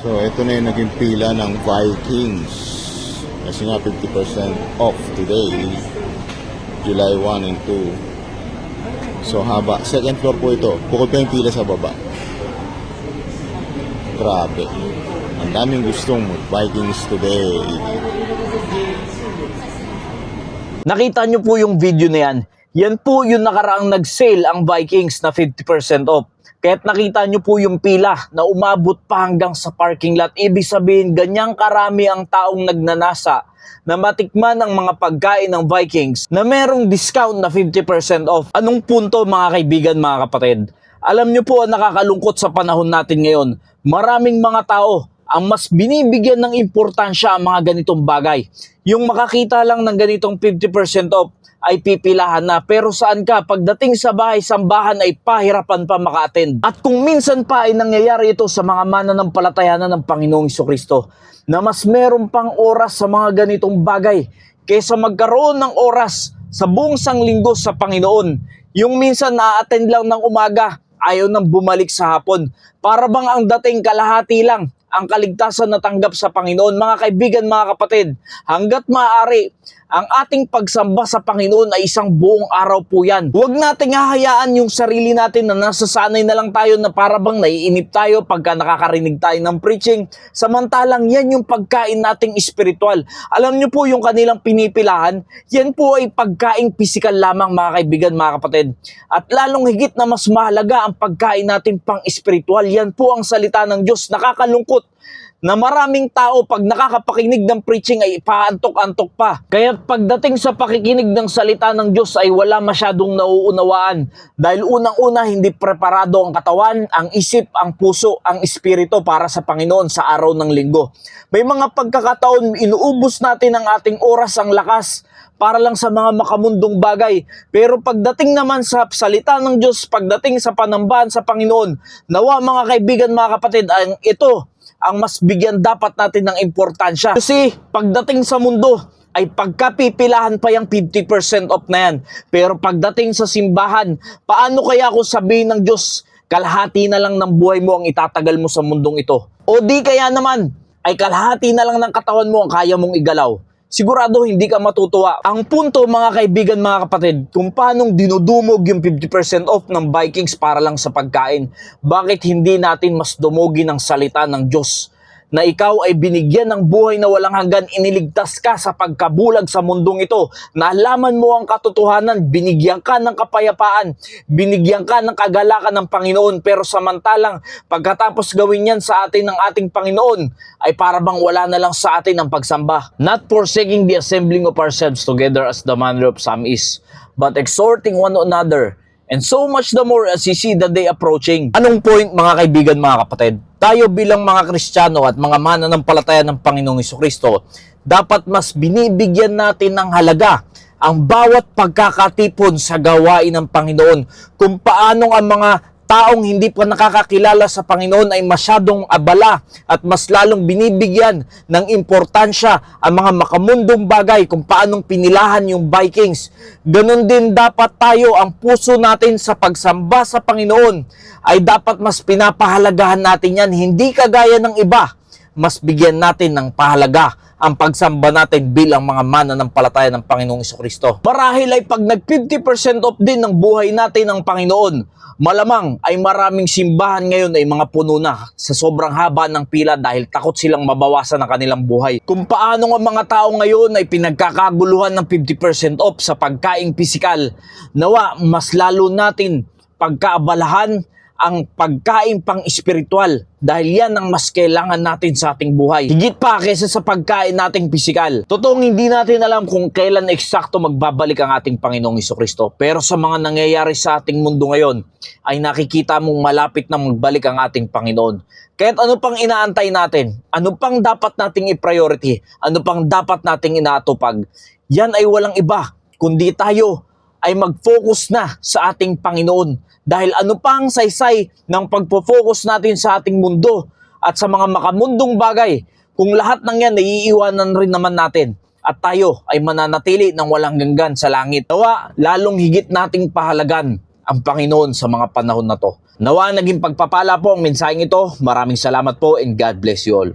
So, ito na yung naging pila ng Vikings. Kasi nga 50% off today, July 1 and 2. So, haba. Second floor po ito. Bukod pa yung pila sa baba. Grabe. Ang daming gustong Vikings today. Nakita nyo po yung video na yan. Yan po yung nakaraang nag-sale ang Vikings na 50% off. Kaya't nakita nyo po yung pila na umabot pa hanggang sa parking lot. Ibig sabihin, ganyang karami ang taong nagnanasa na matikman ang mga pagkain ng Vikings na merong discount na 50% off. Anong punto mga kaibigan, mga kapatid? Alam nyo po ang nakakalungkot sa panahon natin ngayon. Maraming mga tao ang mas binibigyan ng importansya ang mga ganitong bagay. Yung makakita lang ng ganitong 50% off ay pipilahan na. Pero saan ka? Pagdating sa bahay, sambahan ay pahirapan pa maka-attend. At kung minsan pa ay nangyayari ito sa mga mananampalatayanan ng Panginoong Jesucristo na mas meron pang oras sa mga ganitong bagay kaysa magkaroon ng oras sa buong sanglinggo sa Panginoon. Yung minsan na-attend lang ng umaga, ayaw nang bumalik sa hapon. Para bang ang dating kalahati lang ang kaligtasan na tanggap sa Panginoon. Mga kaibigan, mga kapatid, hanggat maaari, ang ating pagsamba sa Panginoon ay isang buong araw po yan. Huwag nating hahayaan yung sarili natin na nasasanay na lang tayo na parabang naiinip tayo pagka nakakarinig tayo ng preaching. Samantalang yan yung pagkain nating espiritual. Alam nyo po yung kanilang pinipilahan, yan po ay pagkain pisikal lamang mga kaibigan, mga kapatid. At lalong higit na mas mahalaga ang pagkain natin pang espiritual. Yan po ang salita ng Diyos. Nakakalungkot na maraming tao pag nakakapakinig ng preaching ay paantok-antok pa. Kaya pagdating sa pakikinig ng salita ng Diyos ay wala masyadong nauunawaan. Dahil unang-una hindi preparado ang katawan, ang isip, ang puso, ang espiritu para sa Panginoon sa araw ng linggo. May mga pagkakataon inuubos natin ang ating oras, ang lakas para lang sa mga makamundong bagay. Pero pagdating naman sa salita ng Diyos, pagdating sa panambahan sa Panginoon, nawa mga kaibigan, mga kapatid, ito ang mas bigyan dapat natin ng importansya. Kasi pagdating sa mundo, ay pagkapipilahan pa yung 50% off na yan. Pero pagdating sa simbahan, paano kaya kung sabihin ng Diyos, kalahati na lang ng buhay mo ang itatagal mo sa mundong ito? O di kaya naman, ay kalahati na lang ng katawan mo ang kaya mong igalaw? Sigurado hindi ka matutuwa. Ang punto mga kaibigan, mga kapatid, kung paanong dinudumog yung 50% off ng Vikings para lang sa pagkain. Bakit hindi natin mas dumugin ang salita ng Diyos? Na ikaw ay binigyan ng buhay na walang hanggan, iniligtas ka sa pagkabulag sa mundong ito. Nalaman mo ang katotohanan, binigyan ka ng kapayapaan, binigyan ka ng kagalakan ng Panginoon. Pero samantalang pagkatapos gawin yan sa atin ng ating Panginoon, ay para bang wala na lang sa atin ang pagsamba. Not forsaking the assembling of ourselves together as the manner of some is, but exhorting one another, and so much the more as you see the day approaching. Anong point mga kaibigan, mga kapatid? Tayo bilang mga Kristiyano at mga mananampalataya ng Panginoong Jesucristo, dapat mas binibigyan natin ng halaga ang bawat pagkakatipon sa gawain ng Panginoon. Kung paanong ang mga taong hindi pa nakakakilala sa Panginoon ay masyadong abala at mas lalong binibigyan ng importansya ang mga makamundong bagay, kung paanong pinilahan yung Vikings. Ganon din dapat tayo, ang puso natin sa pagsamba sa Panginoon ay dapat mas pinapahalagahan natin yan. Hindi kagaya ng iba, mas bigyan natin ng pahalaga ang pagsamba natin bilang mga mananampalataya ng Panginoong Jesucristo. Marahil ay pag nag 50% off din ng buhay natin ng Panginoon, malamang ay maraming simbahan ngayon ay mga puno na sa sobrang haba ng pila dahil takot silang mabawasan ang kanilang buhay. Kung paano ang mga tao ngayon ay pinagkakaguluhan ng 50% off sa pagkaing pisikal, nawa mas lalo natin pagkaabalahan ang pagkain pang espiritual dahil yan ang mas kailangan natin sa ating buhay. Higit pa kaysa sa pagkain nating pisikal. Totoong hindi natin alam kung kailan eksakto magbabalik ang ating Panginoong Jesucristo. Pero sa mga nangyayari sa ating mundo ngayon, ay nakikita mong malapit na magbalik ang ating Panginoon. Kahit ano pang inaantay natin, ano pang dapat nating i-priority, ano pang dapat nating inaatupag, yan ay walang iba kundi tayo ay mag-focus na sa ating Panginoon. Dahil ano pang saysay ng pagpo-focus natin sa ating mundo at sa mga makamundong bagay, kung lahat ng yan naiiwanan rin naman natin at tayo ay mananatili ng walang hanggan sa langit. Nawa, lalong higit nating pahalagan ang Panginoon sa mga panahon na to. Nawa naging pagpapala po ang mensaheng ito. Maraming salamat po and God bless you all.